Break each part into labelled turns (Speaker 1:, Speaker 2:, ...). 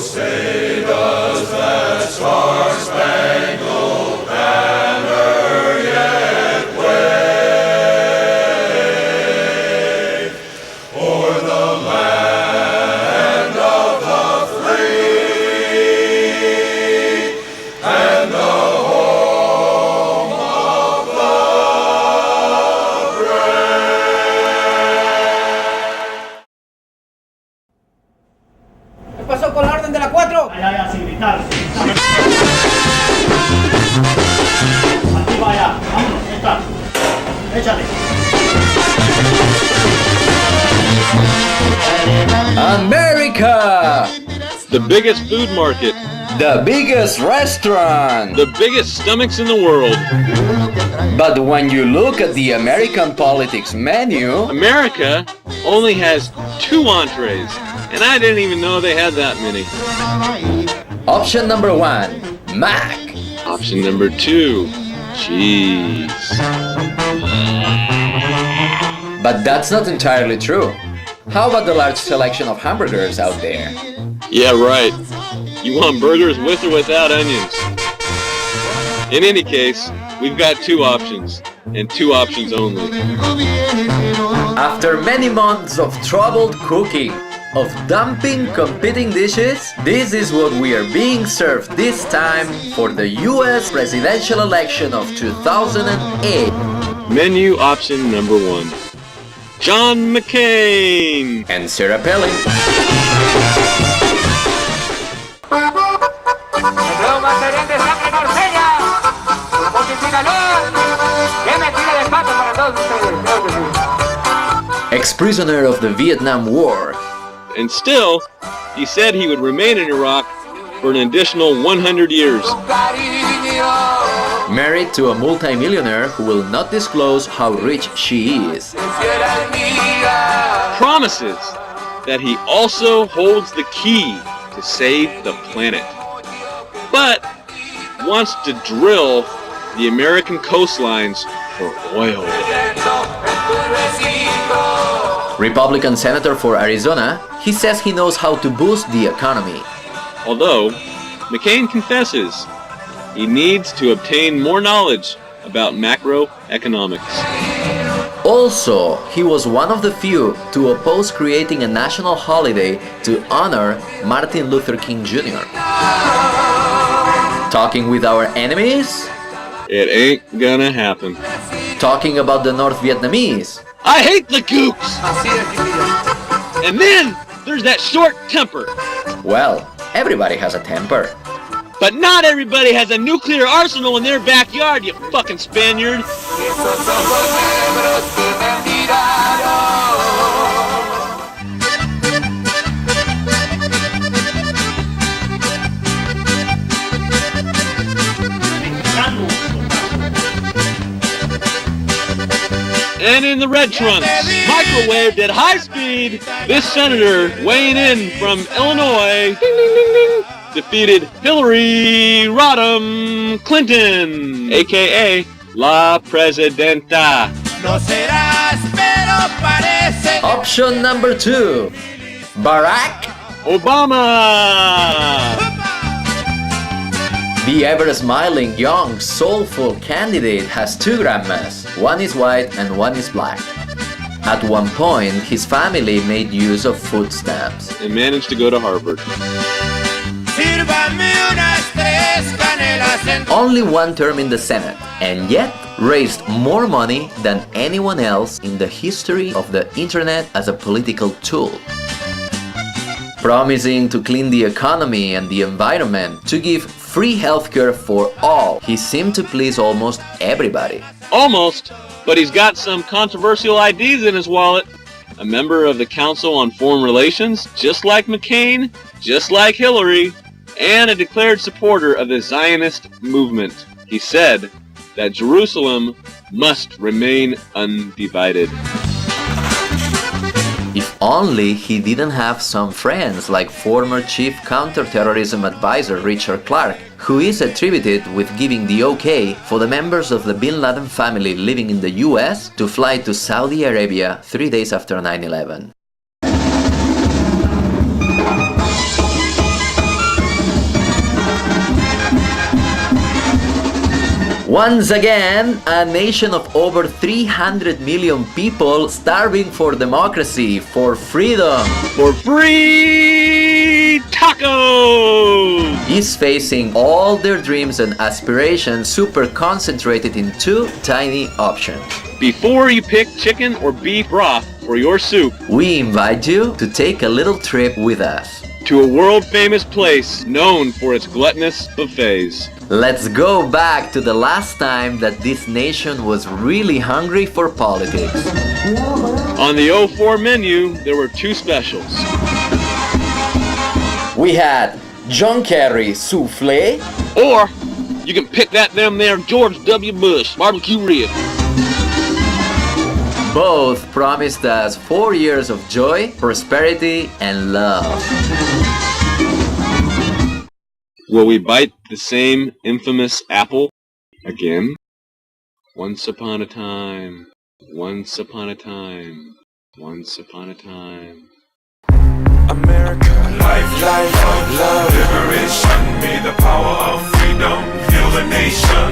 Speaker 1: say does that star-spangled banner yet wave o'er the land of the free and the home of the
Speaker 2: ¿Qué pasó con la orden de la 4?
Speaker 3: Ya, sin gritar. Aquí vaya, vámonos, entra. Échale.
Speaker 4: America!
Speaker 5: The biggest food market.
Speaker 4: The biggest restaurant!
Speaker 5: The biggest stomachs in the world.
Speaker 4: But when you look at the American politics menu,
Speaker 5: America only has 2 entrees, and I didn't even know they had that many.
Speaker 4: option number 1, Mac.
Speaker 5: Option number 2, cheese.
Speaker 4: But that's not entirely true. How about the large selection of hamburgers out there?
Speaker 5: Yeah, right. You want burgers with or without onions? In any case, we've got 2 options, and 2 options only.
Speaker 4: After many months of troubled cooking, of dumping competing dishes, this is what we are being served this time for the US presidential election of 2008.
Speaker 5: Menu option number 1. John McCain!
Speaker 4: And Sarah Palin. Ex-prisoner of the Vietnam War.
Speaker 5: And still, he said he would remain in Iraq for an additional 100 years.
Speaker 4: Married to a multimillionaire who will not disclose how rich she is.
Speaker 5: Promises that he also holds the key to save the planet. But wants to drill the American coastlines for oil.
Speaker 4: Republican senator for Arizona, he says he knows how to boost the economy.
Speaker 5: Although, McCain confesses he needs to obtain more knowledge about macroeconomics.
Speaker 4: Also, he was one of the few to oppose creating a national holiday to honor Martin Luther King Jr. Talking with our enemies?
Speaker 5: It ain't gonna happen.
Speaker 4: Talking about the North Vietnamese?
Speaker 5: I hate the gooks! And then there's that short temper.
Speaker 4: Well, everybody has a temper.
Speaker 5: But not everybody has a nuclear arsenal in their backyard, you fucking Spaniard. And in the red trunks, microwaved at high speed, this senator weighing in from Illinois, ding, ding, ding, ding, defeated Hillary Rodham Clinton, aka La Presidenta.
Speaker 4: Option number 2, Barack
Speaker 5: Obama.
Speaker 4: The ever-smiling, young, soulful candidate has 2 grandmas. One is white and one is black. At one point, his family made use of food stamps.
Speaker 5: And managed to go to Harvard.
Speaker 4: Only 1 term in the Senate, and yet raised more money than anyone else in the history of the internet as a political tool. Promising to clean the economy and the environment, to give free healthcare for all, he seemed to please almost everybody.
Speaker 5: Almost, but he's got some controversial ideas in his wallet. A member of the Council on Foreign Relations, just like McCain, just like Hillary, and a declared supporter of the Zionist movement. He said that Jerusalem must remain undivided.
Speaker 4: If only he didn't have some friends like former chief counterterrorism advisor Richard Clarke, who is attributed with giving the okay for the members of the Bin Laden family living in the US to fly to Saudi Arabia 3 days after 9/11. Once again, a nation of over 300 million people starving for democracy, for freedom,
Speaker 5: For free tacos!
Speaker 4: is facing all their dreams and aspirations super concentrated in two tiny options.
Speaker 5: Before you pick chicken or beef broth for your soup,
Speaker 4: We invite you to take a little trip with us.
Speaker 5: to a world-famous place known for its gluttonous buffets.
Speaker 4: Let's go back to the last time that this nation was really hungry for politics.
Speaker 5: On the 04 menu, there were two specials.
Speaker 4: We had John Kerry souffle,
Speaker 5: Or you can pick that them there George W. Bush barbecue rib.
Speaker 4: both promised us 4 years of joy, prosperity, and love.
Speaker 5: Will we bite the same infamous apple again? Once upon a time, once upon a time, once upon a time.
Speaker 1: America, life, love, liberation. May the power of freedom heal the nation.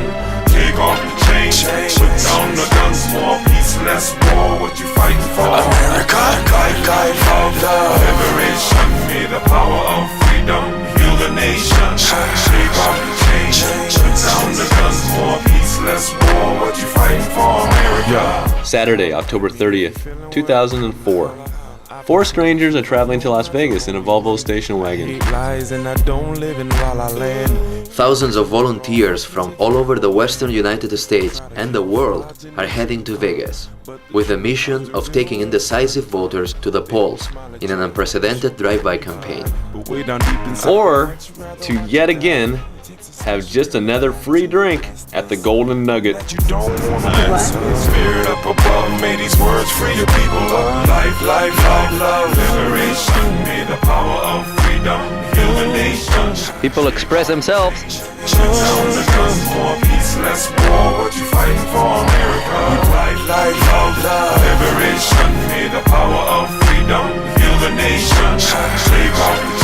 Speaker 1: Take off the chains, put down the guns. More peace, less war. What you fighting for? America, life, love, liberation. May the power of freedom heal the nation. Take off the chains, put down the guns. More peace, less war. What you fighting for? America.
Speaker 6: Saturday, October 30th, 2004. Four strangers are traveling to Las Vegas in a Volvo station wagon.
Speaker 4: Thousands of volunteers from all over the western United States and the world are heading to Vegas with the mission of taking indecisive voters to the polls in an unprecedented drive-by campaign.
Speaker 6: Or to yet again have just another free drink at the Golden Nugget.
Speaker 1: You don't wanna Spirit up above, may these words free your people up. Life, love, liberation. May the power of freedom heal the nation.
Speaker 4: People express themselves.
Speaker 1: Down the guns, more peace, less war. What you fighting for, America? Life, love, liberation. May the power of freedom heal the nation. Take off the